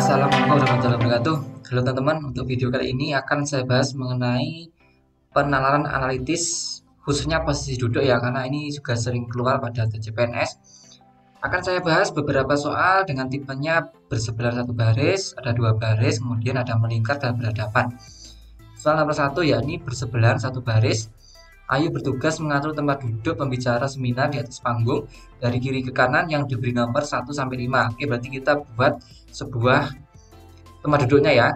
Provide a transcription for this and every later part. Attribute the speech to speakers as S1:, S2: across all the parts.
S1: Assalamualaikum warahmatullahi wabarakatuh. Halo teman-teman, untuk video kali ini akan saya bahas mengenai penalaran analitis khususnya posisi duduk ya, karena ini juga sering keluar pada TJPNS. Akan saya bahas beberapa soal dengan tipenya bersebelah satu baris, ada dua baris, kemudian ada melingkar dan berhadapan. Soal nomor 1 yakni bersebelahan satu baris. Ayu bertugas mengatur tempat duduk pembicara seminar di atas panggung dari kiri ke kanan yang diberi nomor 1 sampai 5. Oke, berarti kita buat sebuah tempat duduknya ya.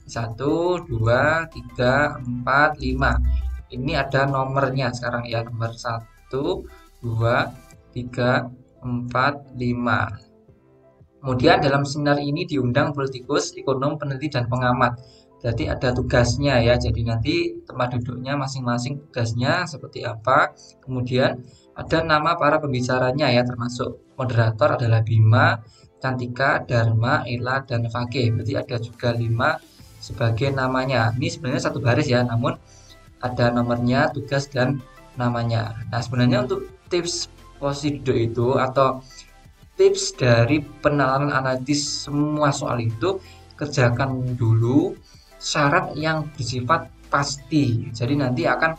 S1: 1, 2, 3, 4, 5. Ini ada nomornya sekarang ya, nomor 1, 2, 3, 4, 5. Kemudian dalam seminar ini diundang politikus, ekonom, peneliti, dan pengamat. Jadi ada tugasnya ya, jadi nanti tempat duduknya masing-masing tugasnya seperti apa. Kemudian ada nama para pembicaranya ya, termasuk moderator adalah Bima, Cantika, Dharma, Ela, dan Fakih. Berarti ada juga 5 sebagai namanya. Ini sebenarnya satu baris ya, namun ada nomornya, tugas, dan namanya. Nah, sebenarnya untuk tips posisi duduk itu atau tips dari penalaran analitis semua soal itu, kerjakan dulu syarat yang bersifat pasti. Jadi nanti akan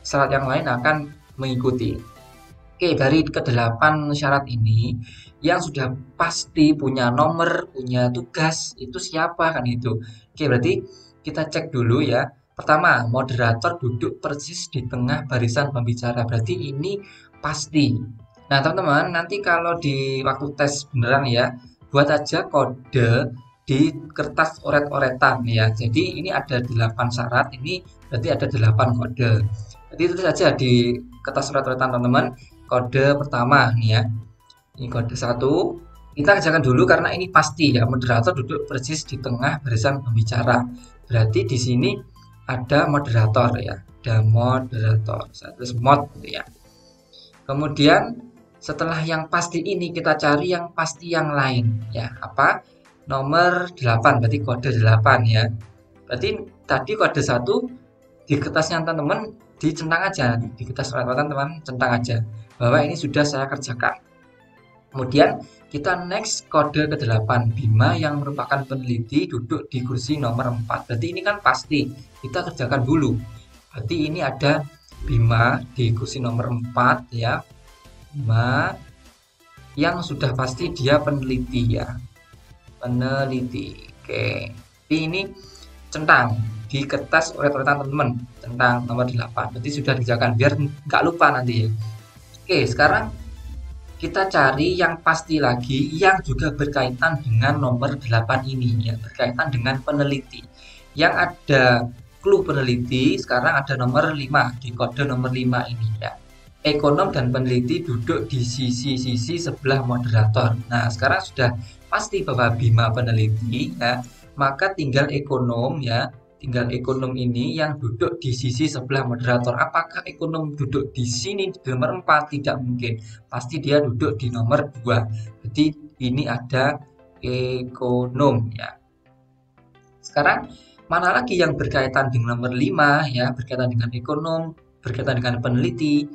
S1: syarat yang lain akan mengikuti. Oke, dari ke-8 syarat ini yang sudah pasti punya nomor, punya tugas itu siapa kan itu. Oke, berarti kita cek dulu ya. Pertama, moderator duduk persis di tengah barisan pembicara. Berarti ini pasti. Nah, teman-teman, nanti kalau di waktu tes beneran ya, buat aja kode di kertas oret-oretan ya. Jadi ini ada 8 syarat, ini berarti ada 8 kode. Jadi itu saja di kertas oret-oretan teman-teman. Kode pertama nih ya. Ini kode 1. Kita kerjakan dulu karena ini pasti ya, moderator duduk persis di tengah barisan pembicara. Berarti di sini ada moderator ya. Ada moderator. Terus mod gitu ya. Kemudian setelah yang pasti ini kita cari yang pasti yang lain ya. Apa? Nomor 8, berarti kode 8 ya. Berarti tadi kode 1 di kertasnya teman-teman dicentang aja, di kertas oret-oretan teman centang aja bahwa ini sudah saya kerjakan. Kemudian kita next kode ke-8, Bima yang merupakan peneliti duduk di kursi nomor 4. Berarti ini kan pasti, kita kerjakan dulu. Berarti ini ada Bima di kursi nomor 4 ya. Bima yang sudah pasti dia peneliti ya. Peneliti. Oke. Jadi ini centang di kertas oret-oretan teman-teman, centang nomor 8. Berarti sudah dikerjakan biar nggak lupa nanti ya. Oke, sekarang kita cari yang pasti lagi yang juga berkaitan dengan nomor 8 ini ya, berkaitan dengan peneliti. Yang ada clue peneliti sekarang ada nomor 5 di kode nomor 5 ini ya. Ekonom dan peneliti duduk di sisi-sisi sebelah moderator. Nah, sekarang sudah pasti bahwa Bima peneliti ya, maka tinggal ekonom ya. Tinggal ekonom ini yang duduk di sisi sebelah moderator. Apakah ekonom duduk di sini di nomor 4? Tidak mungkin. Pasti dia duduk di nomor 2. Jadi ini ada ekonom ya. Sekarang mana lagi yang berkaitan dengan nomor 5 ya, berkaitan dengan ekonom, berkaitan dengan peneliti,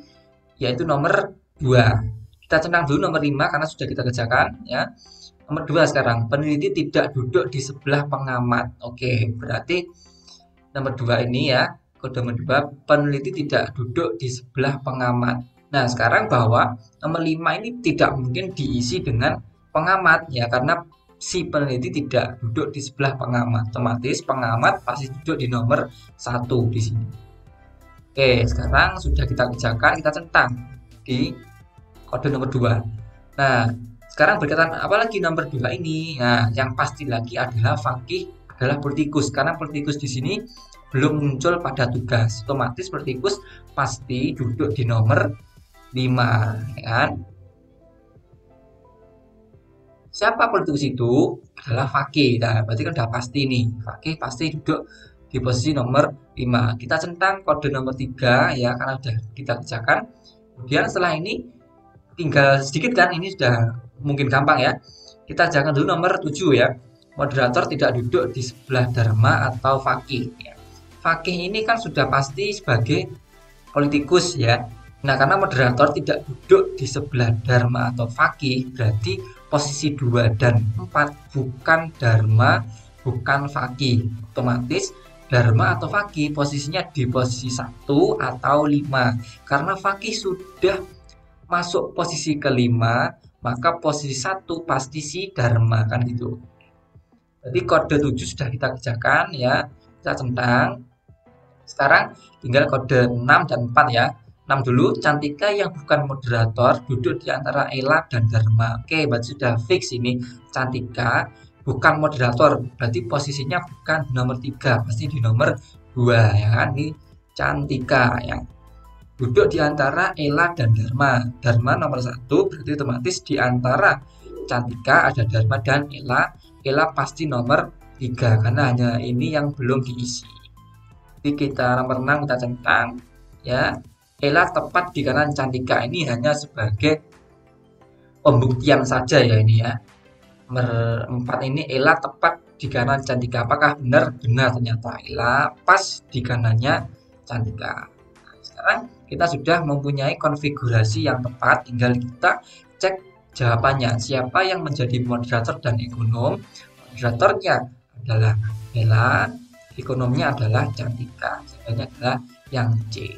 S1: yaitu nomor 2. Kita centang dulu nomor 5 karena sudah kita kerjakan ya. Nomor 2 sekarang, peneliti tidak duduk di sebelah pengamat. Oke, berarti nomor 2 ini ya, kode nomor 2, peneliti tidak duduk di sebelah pengamat. Nah, sekarang bahwa nomor 5 ini tidak mungkin diisi dengan pengamat ya, karena si peneliti tidak duduk di sebelah pengamat. Otomatis pengamat pasti duduk di nomor 1 di sini. Oke, sekarang sudah kita kerjakan, kita centang di kode nomor 2. Nah, sekarang berkaitan apalagi nomor 2 ini? Nah, yang pasti lagi adalah Fakih adalah politikus, karena politikus di sini belum muncul pada tugas. Otomatis politikus pasti duduk di nomor 5 ya kan? Siapa politikus itu? Adalah Fakih. Nah, berarti kan udah pasti nih. Fakih pasti duduk di posisi nomor 5. Kita centang kode nomor 3 ya, karena sudah kita kerjakan. Kemudian setelah ini tinggal sedikit kan, ini sudah mungkin gampang ya. Kita kerjakan dulu nomor 7 ya. Moderator tidak duduk di sebelah Dharma atau Fakih ya. Fakih ini kan sudah pasti sebagai politikus ya. Nah, karena moderator tidak duduk di sebelah Dharma atau Fakih, berarti posisi 2 dan 4 bukan Dharma, bukan Fakih. Otomatis Dharma atau Fakih posisinya di posisi 1 atau 5. Karena Fakih sudah masuk posisi kelima, maka posisi 1 pasti si Dharma, kan gitu. Jadi kode 7 sudah kita kerjakan ya, kita centang. Sekarang tinggal kode 6 dan 4 ya. 6 dulu, Cantika yang bukan moderator duduk di antara Ella dan Dharma. Oke, berarti sudah fix ini. Cantika bukan moderator, berarti posisinya bukan nomor 3, pasti di nomor 2 ya kan. Ini Cantika ya. Duduk di antara Ella dan Dharma. Dharma nomor 1, berarti otomatis di antara Cantika ada Dharma dan Ella. Ella pasti nomor 3 karena hanya ini yang belum diisi. Jadi kita nomor 6 kita centang ya. Ella tepat di kanan Cantika, ini hanya sebagai pembuktian saja ya ini ya. Nomor 4 ini Ella tepat di kanan Cantika. Apakah benar? Benar, ternyata Ella pas di kanannya Cantika. Nah, sekarang kita sudah mempunyai konfigurasi yang tepat, tinggal kita cek jawabannya. Siapa yang menjadi moderator dan ekonom? Moderatornya adalah Ella, ekonomnya adalah Cantika. Jawabannya adalah yang C.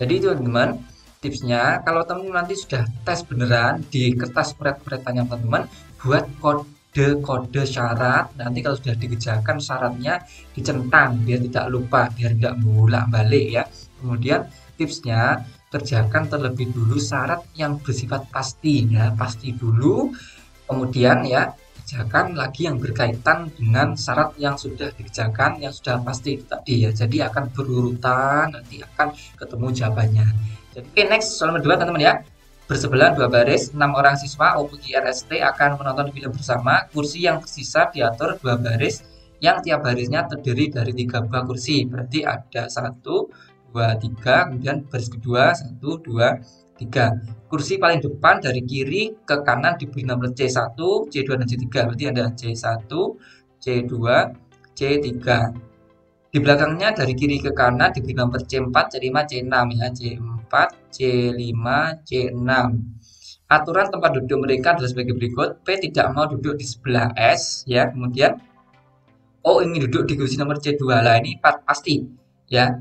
S1: Jadi teman-teman, tipsnya kalau teman-teman nanti sudah tes beneran di kertas pret-pretannya teman-teman, buat kode-kode syarat. Nanti kalau sudah dikerjakan syaratnya dicentang biar tidak lupa, biar tidak bolak-balik ya. Kemudian tipsnya, kerjakan terlebih dulu syarat yang bersifat pasti ya, pasti dulu. Kemudian ya, kerjakan lagi yang berkaitan dengan syarat yang sudah dikerjakan, yang sudah pasti tadi ya. Jadi akan berurutan, nanti akan ketemu jawabannya. Jadi oke, next soal nomor 2 teman-teman ya. Bersebelahan 2 baris, 6 orang siswa UPGRST akan menonton film bersama. Kursi yang tersisa diatur 2 baris yang tiap barisnya terdiri dari 3 buah kursi. Berarti ada 1, 2, 3, kemudian baris kedua 1, 2, 3. Kursi paling depan dari kiri ke kanan diberi nomor C1, C2, dan C3. Berarti ada C1, C2, C3. Di belakangnya dari kiri ke kanan diberi nomor C4, C5, C6 ya. C4, C5, C6. Aturan tempat duduk mereka adalah sebagai berikut. P tidak mau duduk di sebelah S ya. Kemudian O ingin duduk di kursi nomor C2. Lah ini pasti ya.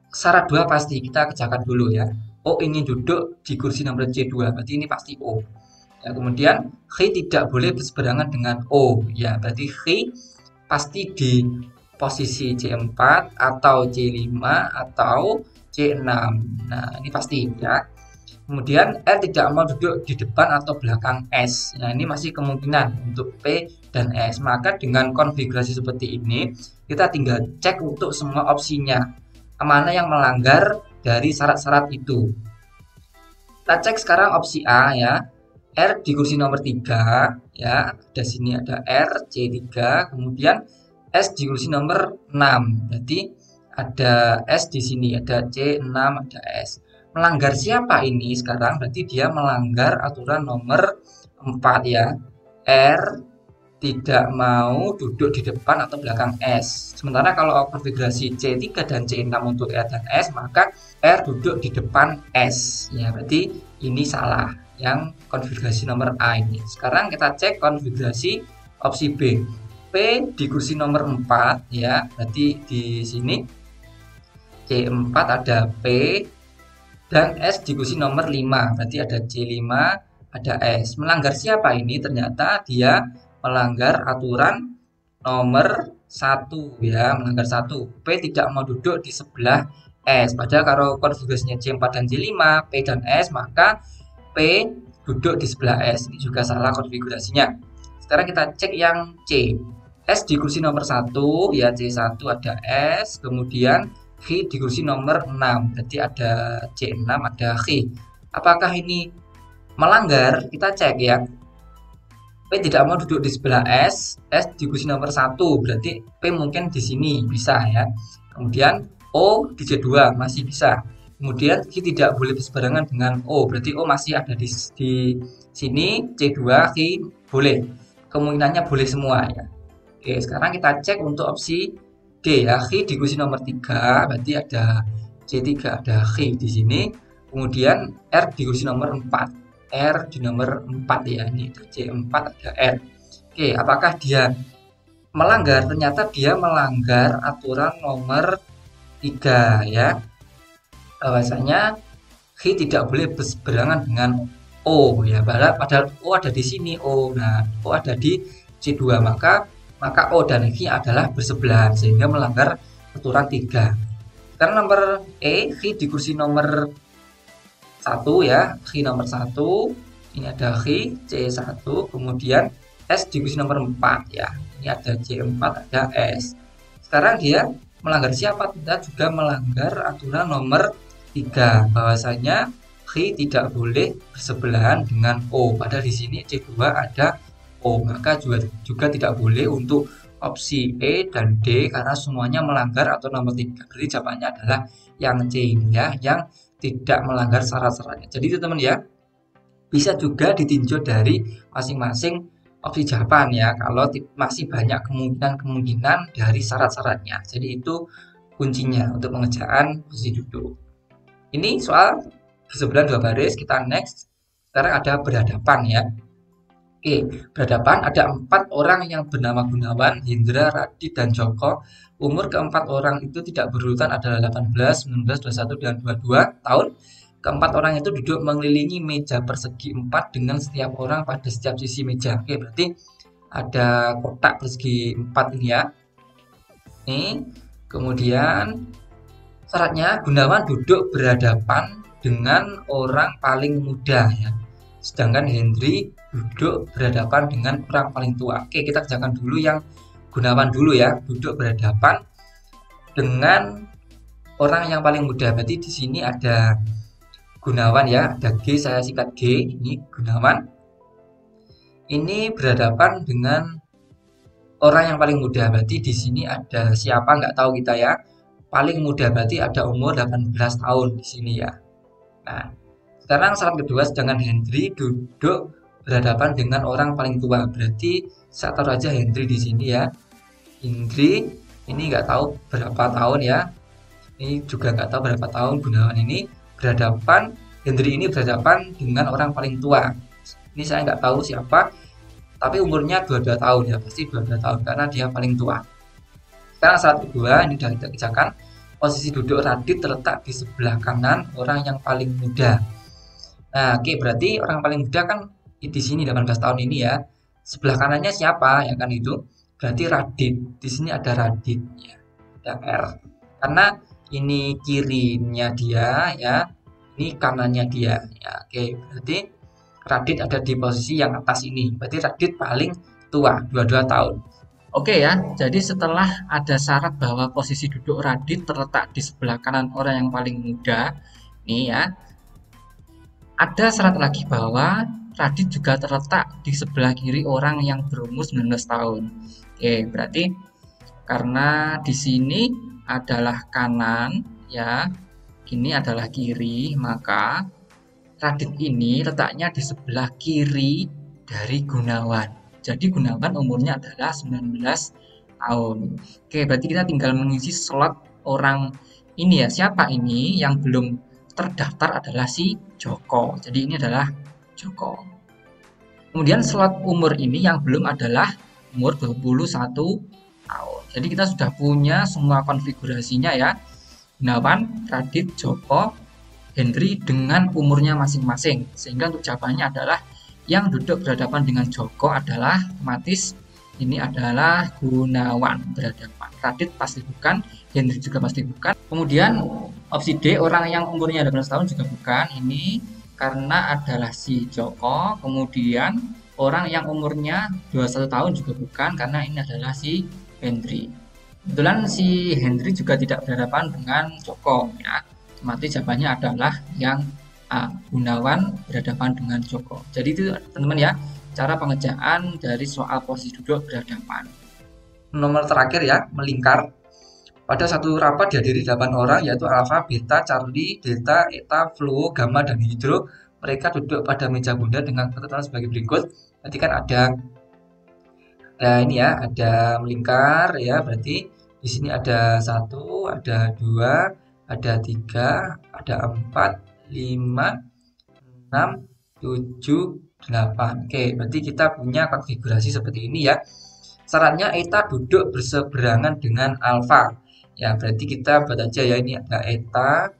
S1: Syarat 2 pasti kita kerjakan dulu ya. O ingin duduk di kursi nomor C2, berarti ini pasti O. Ya, kemudian H tidak boleh berseberangan dengan O ya, berarti H pasti di posisi C4 atau C5 atau C6. Nah, ini pasti ya. Kemudian R tidak mau duduk di depan atau belakang S. Nah, ini masih kemungkinan untuk P dan S. Maka dengan konfigurasi seperti ini, kita tinggal cek untuk semua opsinya. Mana yang melanggar dari syarat-syarat itu. Kita cek sekarang opsi A ya. R di kursi nomor 3 ya. Ada sini ada R, C3, kemudian S di kursi nomor 6. Berarti ada S di sini, ada C6, ada S. Melanggar siapa ini sekarang? Berarti dia melanggar aturan nomor 4 ya. R tidak mau duduk di depan atau belakang S. Sementara kalau konfigurasi C3 dan C6 untuk R dan S, maka R duduk di depan S. Ya, berarti ini salah. Yang konfigurasi nomor A ini. Sekarang kita cek konfigurasi opsi B. P di kursi nomor 4 ya. Berarti di sini C4 ada P dan S di kursi nomor 5. Berarti ada C5, ada S. Melanggar siapa ini? Ternyata dia melanggar aturan nomor 1 ya, melanggar 1. P tidak mau duduk di sebelah S. Padahal kalau konfigurasinya C4 dan C5, P dan S, maka P duduk di sebelah S. Ini juga salah konfigurasinya. Sekarang kita cek yang C. S di kursi nomor 1 ya, C1 ada S, kemudian H di kursi nomor 6. Berarti ada C6, ada H. Apakah ini melanggar? Kita cek ya. P tidak mau duduk di sebelah S di kursi nomor 1, berarti P mungkin di sini bisa ya. Kemudian O di C2 masih bisa. Kemudian Q tidak boleh berseberangan dengan O, berarti O masih ada di sini, C2, Q boleh. Kemungkinannya boleh semua ya. Oke, sekarang kita cek untuk opsi D ya. Q di kursi nomor 3, berarti ada C3, ada Q di sini. kemudian R di kursi nomor 4. R di nomor 4 ya, ini ada C4 ada R. Oke, apakah dia melanggar? Ternyata dia melanggar aturan nomor 3 ya, bahwasanya H tidak boleh berseberangan dengan O ya, padahal O ada di sini O. Nah, O ada di C2, maka O dan H adalah bersebelahan sehingga melanggar aturan 3. Karena nomor H di kursi nomor 1 ya, H nomor 1. Ini ada H C1, kemudian S di kursi nomor 4 ya. Ini ada C4, ada S. Sekarang dia melanggar siapa? Kita juga melanggar aturan nomor 3, bahwasanya H tidak boleh bersebelahan dengan O. Padahal di sini C2 ada O, maka juga tidak boleh untuk opsi E dan D karena semuanya melanggar aturan nomor 3. Berarti jawabannya adalah yang C ini ya, yang tidak melanggar syarat-syaratnya. Jadi teman-teman ya, bisa juga ditinjau dari masing-masing opsi jawaban ya, kalau masih banyak kemungkinan dari syarat-syaratnya. Jadi itu kuncinya untuk pengerjaan posisi duduk. Ini soal bersebelahan 2 baris. Kita next. Sekarang ada berhadapan ya. Oke, berhadapan ada 4 orang yang bernama Gunawan, Hendra, Radit, dan Joko. Umur keempat orang itu tidak berurutan, adalah 18, 19, 21, dan 22 tahun. Keempat orang itu duduk mengelilingi meja persegi 4 dengan setiap orang pada setiap sisi meja. Oke, berarti ada kotak persegi 4 ini ya. Ini, kemudian syaratnya Gunawan duduk berhadapan dengan orang paling muda ya. Sedangkan Hendri duduk berhadapan dengan orang paling tua. Oke, kita kerjakan dulu yang Gunawan dulu ya. Duduk berhadapan dengan orang yang paling muda. Berarti di sini ada Gunawan ya, ada G, saya singkat G. Ini Gunawan. Ini berhadapan dengan orang yang paling muda. Berarti di sini ada siapa nggak tahu kita ya. Paling muda berarti ada umur 18 tahun di sini ya. Nah, sekarang syarat kedua, sedangkan Hendri duduk berhadapan dengan orang paling tua. Berarti saya taruh aja Hendri di sini ya. Hendri ini nggak tahu berapa tahun ya. Ini juga nggak tahu berapa tahun. Gunawan ini berhadapan, Hendri ini berhadapan dengan orang paling tua. Ini saya nggak tahu siapa, tapi umurnya 22 tahun ya, pasti 22 tahun karena dia paling tua. Sekarang syarat kedua, ini sudah kita kerjakan. Posisi duduk Radit terletak di sebelah kanan orang yang paling muda. Nah, oke, berarti orang paling muda kan di sini 18 tahun ini ya. Sebelah kanannya siapa ya kan itu? Berarti Radit. Di sini ada Radit ya. Ada R. Karena ini kirinya dia ya. Ini kanannya dia ya. Oke, berarti Radit ada di posisi yang atas ini. Berarti Radit paling tua, 22 tahun. Oke ya, jadi setelah ada syarat bahwa posisi duduk Radit terletak di sebelah kanan orang yang paling muda, nih ya, ada syarat lagi bahwa Radit juga terletak di sebelah kiri orang yang berumur 19 tahun. Oke, berarti karena di sini adalah kanan ya, ini adalah kiri, maka Radit ini letaknya di sebelah kiri dari Gunawan. Jadi Gunawan umurnya adalah 19 tahun. Oke, berarti kita tinggal mengisi slot orang ini ya. Siapa ini yang belum terdaftar adalah si Joko. Jadi ini adalah Joko. Kemudian slot umur ini yang belum adalah umur 21 tahun. Jadi kita sudah punya semua konfigurasinya ya. Gunawan, Radit, Joko, Hendri dengan umurnya masing-masing. Sehingga untuk jawabannya adalah yang duduk berhadapan dengan Joko adalah otomatis ini adalah Gunawan berhadapan. Radit pasti bukan, Hendri juga pasti bukan. Kemudian opsi D, orang yang umurnya 18 tahun juga bukan. Ini karena adalah si Joko. Kemudian orang yang umurnya 21 tahun juga bukan karena ini adalah si Hendri. Kebetulan si Hendri juga tidak berhadapan dengan Joko ya. Otomatis jawabannya adalah yang A, Gunawan berhadapan dengan Joko. Jadi itu teman-teman ya, cara pengerjaan dari soal posisi duduk berhadapan. Nomor terakhir ya, melingkar. Pada satu rapat dihadiri 8 orang, yaitu Alpha, Beta, Charlie, Delta, Eta, Fluo, Gamma, dan Hydro. Mereka duduk pada meja bunda dengan ketentuan sebagai berikut. Berarti kan ada ini ya, ada melingkar ya, berarti di sini ada 1, ada 2, ada 3, ada 4, 5, 6, 7, 8. Oke, berarti kita punya konfigurasi seperti ini ya. Syaratnya eta duduk berseberangan dengan alfa. Ya, berarti kita buat aja ya, ini ada eta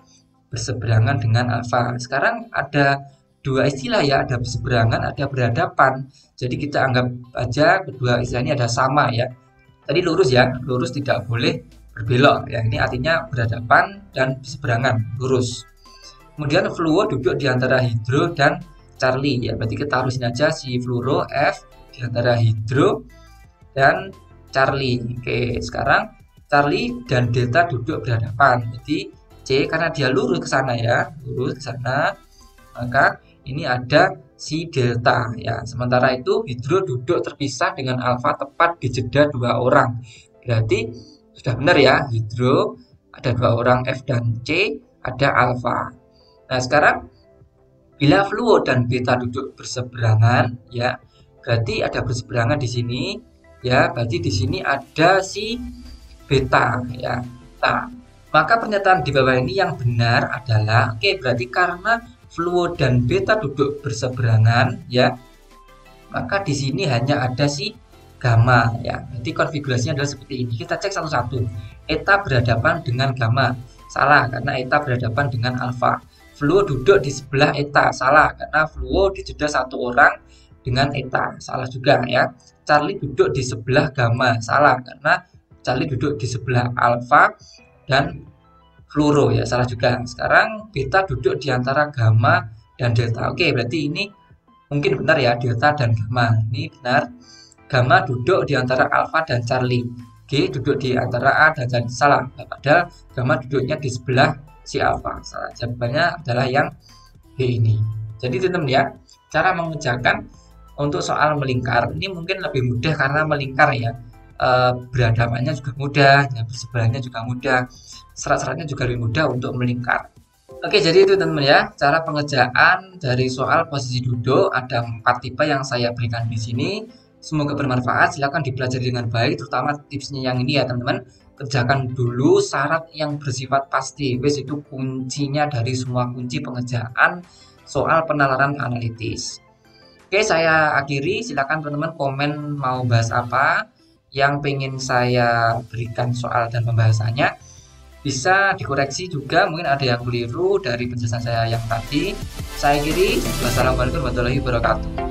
S1: berseberangan dengan alfa. Sekarang ada dua istilah ya, ada berseberangan, ada berhadapan. Jadi kita anggap aja kedua istilah ini ada sama ya. Tadi lurus ya, lurus tidak boleh berbelok. Ya, ini artinya berhadapan dan berseberangan, lurus. Kemudian fluo duduk di antara hidro dan Charlie ya, berarti kita harusin aja si fluoro F di antara hidro dan Charlie. Oke, sekarang Charlie dan delta duduk berhadapan, berarti C karena dia lurus ke sana ya, lurus ke sana, maka ini ada si delta ya. Sementara itu hidro duduk terpisah dengan alfa tepat di jeda 2 orang. Berarti sudah benar ya, hidro ada 2 orang F dan C, ada alfa. Nah, sekarang bila fluo dan beta duduk berseberangan ya, berarti ada berseberangan di sini ya, berarti di sini ada si beta ya. Nah, maka pernyataan di bawah ini yang benar adalah oke, berarti karena fluo dan beta duduk berseberangan ya, maka di sini hanya ada si gamma ya. Berarti konfigurasinya adalah seperti ini. Kita cek satu-satu. Eta berhadapan dengan gamma. Salah karena eta berhadapan dengan alfa. Fluo duduk di sebelah eta. Salah karena fluo di jeda 1 orang dengan eta. Salah juga ya. Charlie duduk di sebelah gamma. Salah karena Charlie duduk di sebelah alfa dan fluoro ya. Salah juga. Sekarang beta duduk di antara gamma dan delta. Oke, berarti ini mungkin benar ya, delta dan gamma. Ini benar. Gamma duduk di antara alfa dan Charlie. G duduk di antara A dan Charlie. Salah. Padahal gamma duduknya di sebelah si alfa. Salah. Jawabannya adalah yang B ini. Jadi teman-teman ya, cara mengerjakan untuk soal melingkar ini mungkin lebih mudah karena melingkar ya. Berhadapannya juga mudah, ya, bersebelahnya juga mudah, syarat-syaratnya juga lebih mudah untuk melingkar. Oke, jadi itu teman-teman ya, cara pengerjaan dari soal posisi duduk. Ada 4 tipe yang saya berikan di sini. Semoga bermanfaat. Silakan dipelajari dengan baik, terutama tipsnya yang ini ya teman-teman. Kerjakan dulu syarat yang bersifat pasti. Wes itu kuncinya dari semua kunci pengerjaan soal penalaran analitis. Oke, saya akhiri. Silakan teman-teman komen mau bahas apa yang pengen saya berikan soal dan pembahasannya. Bisa dikoreksi juga, mungkin ada yang keliru dari penjelasan saya yang tadi. Saya akhiri. Wassalamualaikum warahmatullahi wabarakatuh.